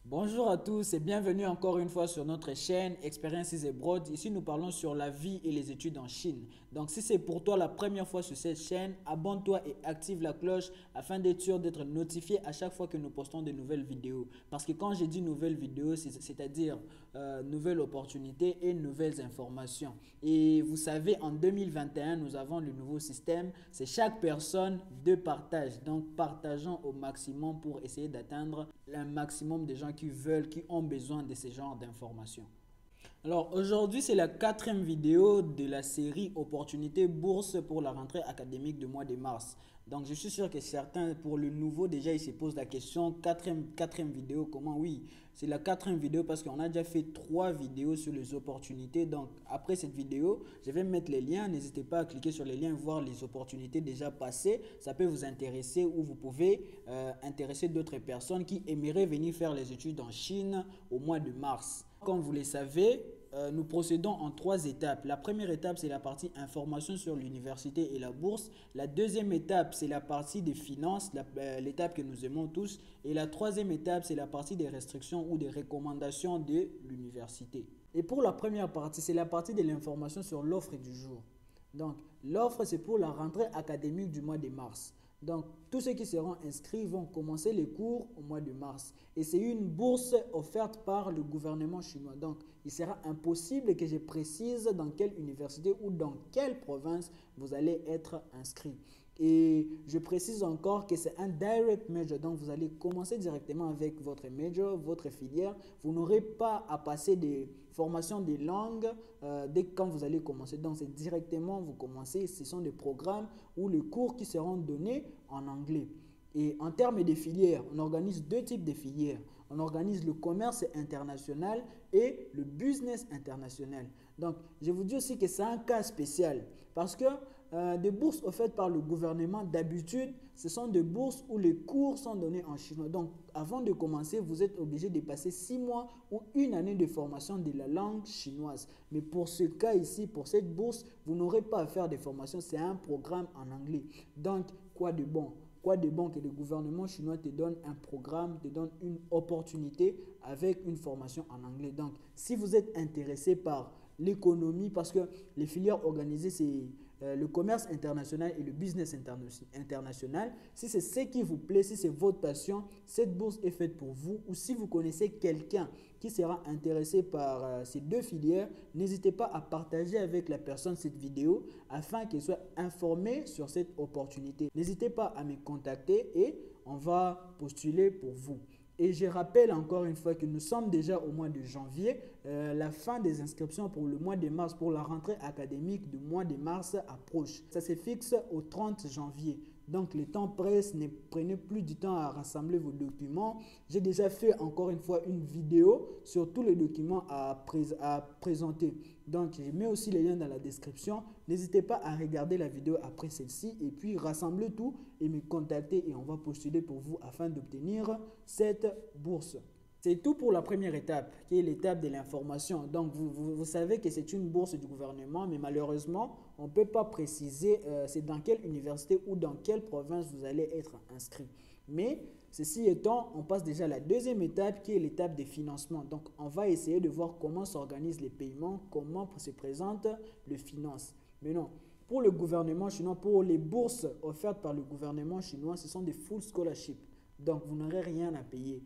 Bonjour à tous et bienvenue encore une fois sur notre chaîne Experiences Abroad. Ici, nous parlons sur la vie et les études en Chine. Donc, si c'est pour toi la première fois sur cette chaîne, abonne-toi et active la cloche afin d'être sûr d'être notifié à chaque fois que nous postons de nouvelles vidéos. Parce que quand j'ai dit nouvelles vidéos, c'est-à-dire nouvelles opportunités et nouvelles informations. Et vous savez, en 2021, nous avons le nouveau système. C'est chaque personne deux partages. Donc, partageons au maximum pour essayer d'atteindre un maximum de gens qui veulent, qui ont besoin de ce genre d'informations. Alors aujourd'hui, c'est la quatrième vidéo de la série Opportunités bourse pour la rentrée académique du mois de mars. Donc je suis sûr que certains, pour le nouveau, déjà ils se posent la question, quatrième vidéo, comment? Oui, c'est la quatrième vidéo parce qu'on a déjà fait trois vidéos sur les opportunités. Donc après cette vidéo, je vais mettre les liens. N'hésitez pas à cliquer sur les liens, voir les opportunités déjà passées. Ça peut vous intéresser ou vous pouvez intéresser d'autres personnes qui aimeraient venir faire les études en Chine au mois de mars. Comme vous le savez, nous procédons en trois étapes. La première étape, c'est la partie information sur l'université et la bourse. La deuxième étape, c'est la partie des finances, l'étape que nous aimons tous. Et la troisième étape, c'est la partie des restrictions ou des recommandations de l'université. Et pour la première partie, c'est la partie de l'information sur l'offre du jour. Donc, l'offre, c'est pour la rentrée académique du mois de mars. Donc, tous ceux qui seront inscrits vont commencer les cours au mois de mars. Et c'est une bourse offerte par le gouvernement chinois. Donc, il sera impossible que je précise dans quelle université ou dans quelle province vous allez être inscrit. Et je précise encore que c'est un direct major. Donc, vous allez commencer directement avec votre major, votre filière. Vous n'aurez pas à passer des formations des langues dès que quand vous allez commencer. Donc, c'est directement, vous commencez. Ce sont des programmes ou les cours qui seront donnés en anglais. Et en termes de filières, on organise deux types de filières. On organise le commerce international et le business international. Donc, je vous dis aussi que c'est un cas spécial parce que des bourses offertes par le gouvernement, d'habitude, ce sont des bourses où les cours sont donnés en chinois. Donc, avant de commencer, vous êtes obligé de passer 6 mois ou une année de formation de la langue chinoise. Mais pour ce cas ici, pour cette bourse, vous n'aurez pas à faire de formation. C'est un programme en anglais. Donc, quoi de bon? Quoi de bon que le gouvernement chinois te donne un programme, te donne une opportunité avec une formation en anglais. Donc, si vous êtes intéressé par l'économie, parce que les filières organisées, c'est le commerce international et le business international. Si c'est ce qui vous plaît, si c'est votre passion, cette bourse est faite pour vous. Ou si vous connaissez quelqu'un qui sera intéressé par ces deux filières, n'hésitez pas à partager avec la personne cette vidéo afin qu'elle soit informée sur cette opportunité. N'hésitez pas à me contacter et on va postuler pour vous. Et je rappelle encore une fois que nous sommes déjà au mois de janvier. La fin des inscriptions pour le mois de mars, pour la rentrée académique du mois de mars approche. Ça se fixe au 30 janvier. Donc, le temps presse, ne prenez plus du temps à rassembler vos documents. J'ai déjà fait encore une fois une vidéo sur tous les documents à présenter. Donc, je mets aussi les liens dans la description. N'hésitez pas à regarder la vidéo après celle-ci et puis rassembler tout et me contacter et on va postuler pour vous afin d'obtenir cette bourse. C'est tout pour la première étape, qui est l'étape de l'information. Donc, vous savez que c'est une bourse du gouvernement, mais malheureusement, on ne peut pas préciser c'est dans quelle université ou dans quelle province vous allez être inscrit. Mais, ceci étant, on passe déjà à la deuxième étape, qui est l'étape des financements. Donc, on va essayer de voir comment s'organisent les paiements, comment se présente le finance. Mais non, pour le gouvernement chinois, pour les bourses offertes par le gouvernement chinois, ce sont des full scholarships. Donc, vous n'aurez rien à payer.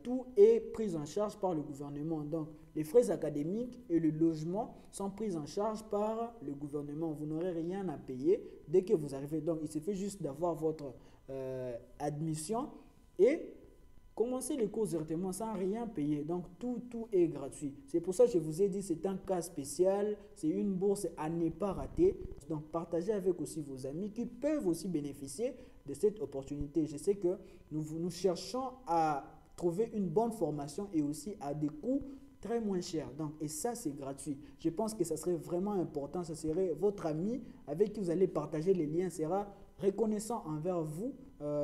Tout est pris en charge par le gouvernement. Donc, les frais académiques et le logement sont pris en charge par le gouvernement. Vous n'aurez rien à payer dès que vous arrivez. Donc, il suffit juste d'avoir votre admission et commencer les cours directement sans rien payer. Donc, tout est gratuit. C'est pour ça que je vous ai dit c'est un cas spécial. C'est une bourse à ne pas rater. Donc, partagez avec aussi vos amis qui peuvent aussi bénéficier de cette opportunité. Je sais que nous cherchons à trouver une bonne formation et aussi à des coûts très moins chers. Donc, et ça, c'est gratuit. Je pense que ça serait vraiment important. Ce serait votre ami avec qui vous allez partager les liens sera reconnaissant envers vous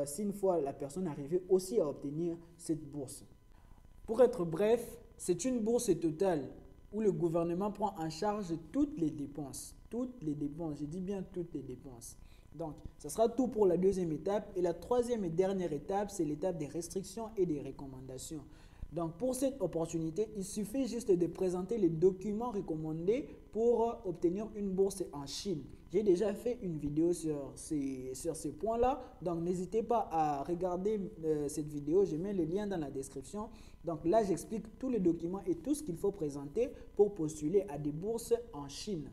si une fois la personne arrivait aussi à obtenir cette bourse. Pour être bref, c'est une bourse totale où le gouvernement prend en charge toutes les dépenses. Toutes les dépenses, je dis bien toutes les dépenses. Donc, ça sera tout pour la deuxième étape. Et la troisième et dernière étape, c'est l'étape des restrictions et des recommandations. Donc pour cette opportunité, il suffit juste de présenter les documents recommandés pour obtenir une bourse en Chine. J'ai déjà fait une vidéo sur ces points-là, donc n'hésitez pas à regarder cette vidéo, je mets le lien dans la description. Donc là, j'explique tous les documents et tout ce qu'il faut présenter pour postuler à des bourses en Chine.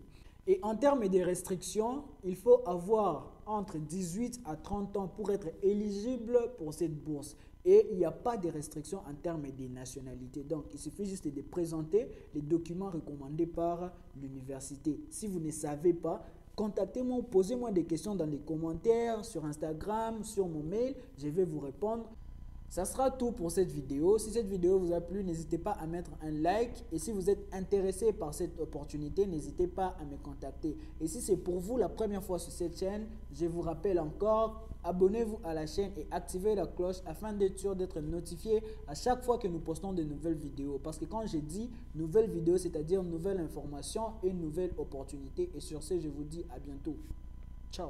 Et en termes de restrictions, il faut avoir entre 18 à 30 ans pour être éligible pour cette bourse. Et il n'y a pas de restrictions en termes de nationalité. Donc, il suffit juste de présenter les documents recommandés par l'université. Si vous ne savez pas, contactez-moi ou posez-moi des questions dans les commentaires, sur Instagram, sur mon mail. Je vais vous répondre. Ça sera tout pour cette vidéo. Si cette vidéo vous a plu, n'hésitez pas à mettre un like. Et si vous êtes intéressé par cette opportunité, n'hésitez pas à me contacter. Et si c'est pour vous la première fois sur cette chaîne, je vous rappelle encore, abonnez-vous à la chaîne et activez la cloche afin d'être sûr d'être notifié à chaque fois que nous postons de nouvelles vidéos. Parce que quand je dis nouvelles vidéos, c'est-à-dire nouvelles informations et nouvelles opportunités. Et sur ce, je vous dis à bientôt. Ciao.